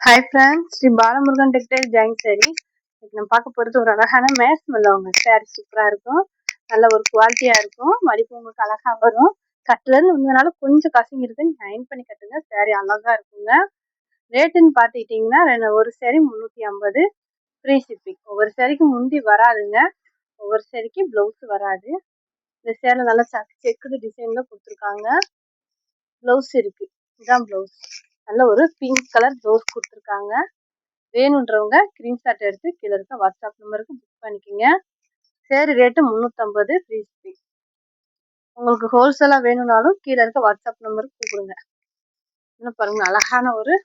Hi friends, Sri Balamurugan textile join sari. இன்னைக்கு நம்ம பார்க்க போகிறது ஒரு அழகான மேஸ் மல்லவங்க சாரி. சூப்பராக இருக்கும், நல்ல ஒரு குவாலிட்டியாக இருக்கும், மடிப்பு உங்களுக்கு அழகாக வரும். கட்டுலன்னு வந்ததுனால கொஞ்சம் கசிங்க இருக்கு, நீங்கள் அயன் பண்ணி கட்டுங்க, சாரி அழகாக இருக்குங்க. ரேட்டுன்னு பார்த்துக்கிட்டிங்கன்னா ஒரு சாரி 350, ஃப்ரீ ஷிப்பிங். ஒவ்வொரு சாரிக்கு முந்தி வராதுங்க, ஒவ்வொரு சாரிக்கு ப்ளவுஸ் வராது. இந்த சேரில் நல்லா செக்குடு டிசைனில் கொடுத்துருக்காங்க. ப்ளவுஸ் இருக்குது, இதுதான் ப்ளவுஸ். நல்ல ஒரு பிங்க் கலர் ப்ளவுஸ் கொடுத்துருக்காங்க. வேணுன்றவங்க ஸ்க்ரீன்ஷாட் எடுத்து கீழே இருக்க வாட்ஸ்அப் நம்பருக்கு புக் பண்ணிக்கோங்க. சேரி ரேட்டு 350, ஃப்ரீ ஷிப்பிங். உங்களுக்கு ஹோல்சேலாக வேணும்னாலும் கீழே இருக்க வாட்ஸ்அப் நம்பருக்கு கூப்பிடுங்க. இன்னும் பாருங்க, அழகான ஒரு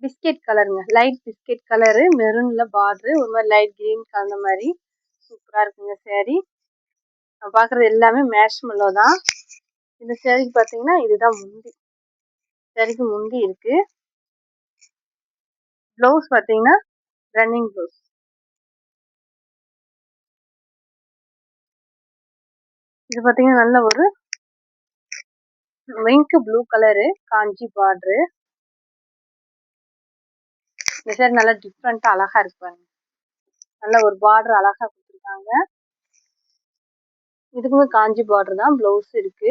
பிஸ்கெட் கலருங்க, லைட் பிஸ்கெட் கலரு, மெரூன்ல பார்டரு, ஒரு மாதிரி லைட் கிரீன் கலந்த மாதிரி சூப்பராக இருக்குங்க சேரீ. நான் பார்க்குறது எல்லாமே மேஷ் மல்லோ தான். இந்த சேரீக்கு பார்த்தீங்கன்னா இதுதான் முந்தி, சேரீக்கு முந்தி இருக்கு. ப்ளவுஸ் பார்த்தீங்கன்னா ரன்னிங் ப்ளவுஸ். இது பார்த்தீங்கன்னா நல்ல ஒரு மின்க் ப்ளூ கலரு, காஞ்சி பார்டரு. இந்த சேரீ நல்லா டிஃப்ரெண்ட்டாக அழகாக இருப்பாங்க. நல்ல ஒரு பார்டர் அழகாக கொடுத்துருக்காங்க. இதுக்குமே காஞ்சி பார்டர் தான். ப்ளவுஸ் இருக்கு,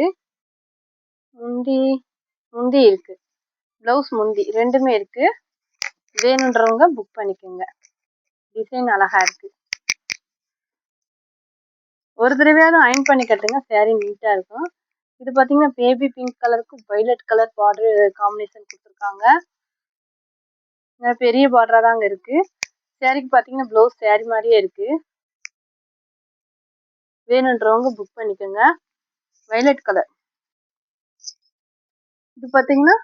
முந்தி இருக்கு, ப்ளவுஸ் முந்தி ரெண்டுமே இருக்கு. வேணுன்றவங்க புக் பண்ணிக்கோங்க. டிசைன் அழகா இருக்கு. ஒரு தடவையாவது அயன் பண்ணி கட்டுங்க, சேரீ நீட்டாக இருக்கும். இது பார்த்தீங்கன்னா பேபி பிங்க் கலருக்கு வைலட் கலர் பார்டர் காம்பினேஷன் கொடுத்துருக்காங்க. பெரிய பார்டராக தாங்க இருக்கு. சேரீக்கு பார்த்தீங்கன்னா ப்ளவுஸ் சேரீ மாதிரியே இருக்கு. வேணுன்றவங்க புக் பண்ணிக்கோங்க. Violet colour. இது பார்த்தீங்கன்னா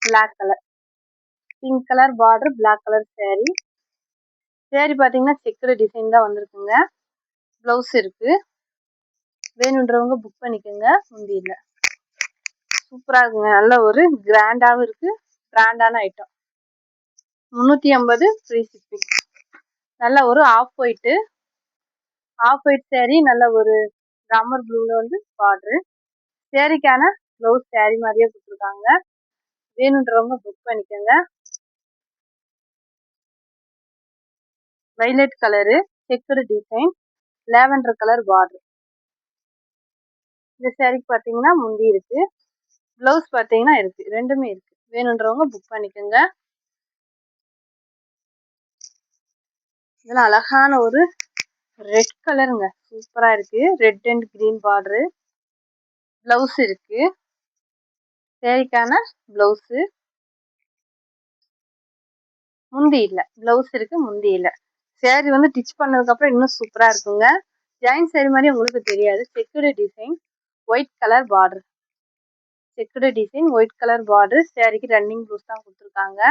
black colour, pink colour border, black colour sari. Sari பார்த்தீங்கன்னா செக்குடு டிசைன் தான் வந்திருக்குங்க. ப்ளவுஸ் இருக்கு. வேணுன்றவங்க புக் பண்ணிக்கோங்க. முந்தி இல்லை, சூப்பராக இருக்குங்க. நல்ல ஒரு கிராண்டாகவும் இருக்கு, பிராண்டான ஐட்டம். 350, free shipping. நல்ல ஒரு ஆஃப் ஒயிட் சேரீ, நல்ல ஒரு ராமர் ப்ளூல வந்து பார்டரு. சேரீக்கான ப்ளவுஸ் சேரீ மாதிரியே கொடுத்துருக்காங்க. வேணுன்றவங்க புக் பண்ணிக்கோங்க. Violet colour, checked design, lavender colour border. இந்த சேரீக்கு பார்த்தீங்கன்னா முந்தி இருக்கு, ப்ளவுஸ் பார்த்தீங்கன்னா இருக்கு, ரெண்டுமே இருக்கு. வேணுன்றவங்க புக் பண்ணிக்கோங்க. இதெல்லாம் அழகான ஒரு ரெட் கலருங்க, சூப்பரா இருக்கு. Red and green border. Blouse இருக்கு, சேரீக்கான ப்ளவுஸு. முந்தி இல்லை, ப்ளவுஸ் இருக்கு, முந்தி இல்லை. சேரீ வந்து டிச் பண்ணதுக்கப்புறம் இன்னும் சூப்பரா இருக்குங்க. ஜாயின் சேரீ மாதிரி உங்களுக்கு தெரியாது. Checked design, white colour border. Checked design, white colour border. சேரீக்கு ரன்னிங் ப்ளவுஸ் தான் கொடுத்துருக்காங்க.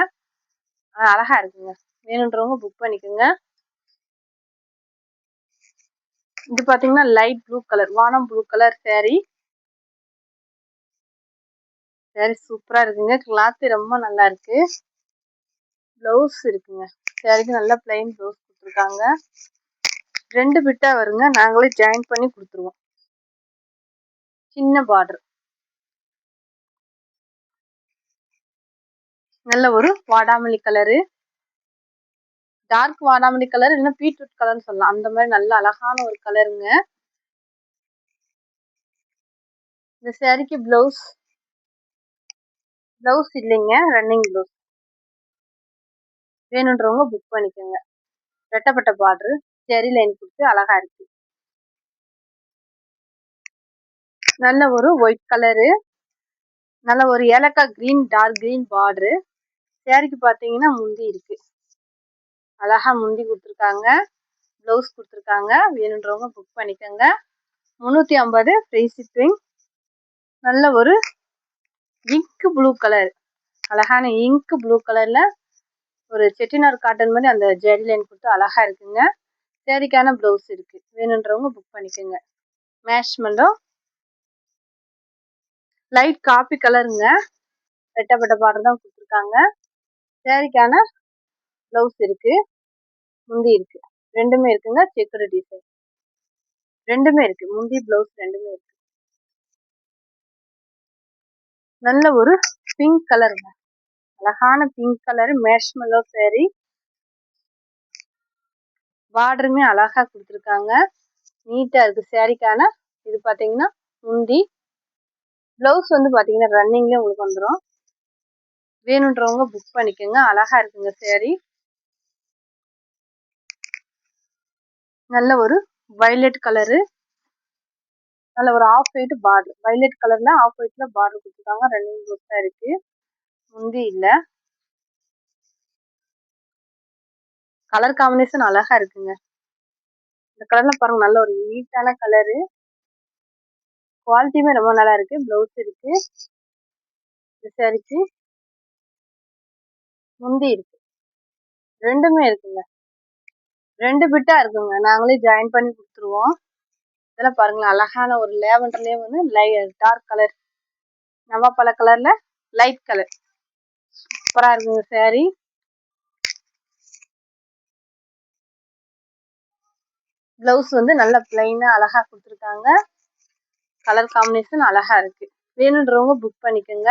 அழகா இருக்குங்க. வேணுன்றவங்க புக் பண்ணிக்கோங்க. இது பார்த்தீங்கன்னா லைட் ப்ளூ கலர், வானம் ப்ளூ கலர் சேரீ. சேரீ சூப்பரா இருக்குங்க. கிளாத் ரொம்ப நல்லா இருக்கு. ப்ளவுஸ் இருக்குங்க, சேரீக்கு நல்லா பிளைன் ப்ளவுஸ் கொடுத்துருக்காங்க. 2 பிட்டா வருங்க, நாங்களே ஜாயின் பண்ணி கொடுத்துருவோம். சின்ன பார்டர். நல்ல ஒரு வாடாமல்லி கலரு, டார்க் வாடாமல்லி கலர், இல்லைன்னா பீட்ரூட் கலர்னு சொல்லலாம். அந்த மாதிரி நல்ல அழகான ஒரு கலருங்க. இந்த சேரீக்கு ப்ளவுஸ் இல்லைங்க, ரன்னிங் ப்ளவுஸ். வேணுன்றவங்க புக் பண்ணிக்கோங்க. ரெட்டப்பட்ட பார்டரு, செரி லைன் கொடுத்து அழகா இருக்கு. நல்ல ஒரு ஒயிட் கலரு, நல்ல ஒரு ஏலக்காய் கிரீன், டார்க் கிரீன் பார்டரு. சேரீக்கு பார்த்தீங்கன்னா முந்தி இருக்கு, அழகா முந்தி கொடுத்துருக்காங்க. ப்ளவுஸ் கொடுத்துருக்காங்க. வேணுன்றவங்க புக் பண்ணிக்கோங்க. 350, ஃப்ரீ ஷிப்பிங். நல்ல ஒரு இங்க் ப்ளூ கலர், அழகான இங்க் ப்ளூ கலர்ல ஒரு செட்டிநாடு காட்டன் மாதிரி அந்த ஜெரி லைன் கொடுத்து அழகா இருக்குங்க. சேரீக்கான ப்ளவுஸ் இருக்கு. வேணுன்றவங்க புக் பண்ணிக்கோங்க. மேஷ் மல்லோ, லைட் காபி கலருங்க, ரெட்டப்பட்ட பார்டர் தான் கொடுத்துருக்காங்க. சேரீக்கான ப்ளவுஸ் இருக்கு, முந்தி இருக்கு, ரெண்டுமே இருக்குங்க. செக்குடு டிசைன் ரெண்டுமே இருக்கு, முந்தி ப்ளவுஸ் ரெண்டுமே இருக்கு. நல்ல ஒரு பிங்க் கலருங்க, அழகான பிங்க் கலர் மேஷ்மெல்லோ saree. பார்டருமே அழகா கொடுத்துருக்காங்க, நீட்டா இருக்கு சாரிக்கான. இது பாத்தீங்கன்னா முந்தி. பிளவுஸ் வந்து பாத்தீங்கன்னா ரன்னிங்ல உங்களுக்கு வந்துடும். வேணுன்றவங்க புக் பண்ணிக்கோங்க. அழகா இருக்குங்க saree. நல்ல ஒரு வயலட் கலரு, நல்ல ஒரு ஆஃப் ஒயிட் பார்டர். வயலட் கலர்ல ஆஃப் ஒயிட்ல பார்டர் கொடுத்துருக்காங்க. ரன்னிங் ப்ளவுஸா இருக்கு, முந்தி இல்ல. கலர் காம்பினேஷன் அழகா இருக்குங்க. இந்த கலர்ல பாருங்க, நல்ல ஒரு நீட்டான கலரு. குவாலிட்டியுமே ரொம்ப நல்லா இருக்கு. பிளவுஸ் இருக்கு, இந்த சாரிக்கு முந்தி இருக்கு, ரெண்டுமே இருக்குங்க. 2 பிட்டா இருக்குங்க, நாங்களே ஜாயின் பண்ணி கொடுத்துருவோம். இதெல்லாம் பாருங்களேன், அழகான ஒரு லேவண்டர்லயே வந்து டார்க் கலர், நவாப்பழ கலர்ல லைட் கலர், சூப்பரா இருக்குங்க சாரி. பிளவுஸ் வந்து நல்ல பிளைனா அழகா கொடுத்துருக்காங்க. கலர் காம்பினேஷன் அழகா இருக்கு. வேணுன்றவங்க புக் பண்ணிக்கோங்க.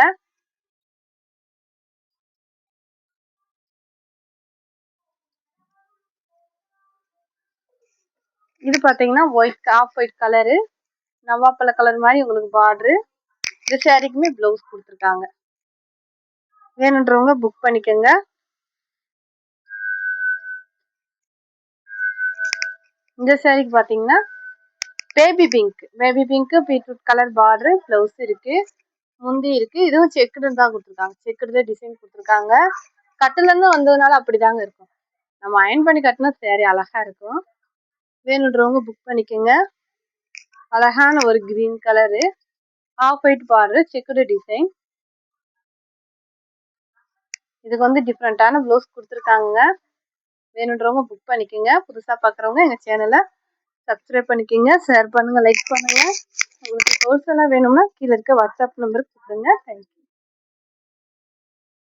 இது பாத்தீங்கன்னா ஒயிட், ஆஃப் ஒயிட் கலரு, நவாப்பழ கலர் மாதிரி உங்களுக்கு பார்டரு. இந்த சாரிக்குமே பிளவுஸ் கொடுத்துருக்காங்க. வேணுன்றவங்க புக் பண்ணிக்கோங்க. இந்த சாரிக்கு பாத்தீங்கன்னா baby pink beetroot colour border, blouse இருக்கு, முந்தி இருக்கு. இதுவும் செக்குடு தான் கொடுத்துருக்காங்க, செக்குடுல டிசைன் கொடுத்துருக்காங்க. கட்டுல இருந்து வந்ததுனால அப்படிதாங்க இருக்கும். நம்ம அயன் பண்ணி கட்டினா சாரி அழகா இருக்கும். வேணுன்றவங்க புக் பண்ணிக்கோங்க. அழகான ஒரு green colour, off white border, checked design. இதுக்கு வந்து டிஃப்ரெண்டான ப்ளவுஸ் கொடுத்துருக்காங்க. வேணுன்றவங்க புக் பண்ணிக்கோங்க. புதுசா பாக்குறவங்க எங்க சேனலை சப்ஸ்கிரைப் பண்ணிக்கோங்க, ஷேர் பண்ணுங்க, லைக் பண்ணுங்க. உங்களுக்கு ஹோல்சேலா வேணும்னா கீழே இருக்க வாட்ஸ்அப் நம்பருக்கு கூப்பிடுங்க. தேங்க்யூ.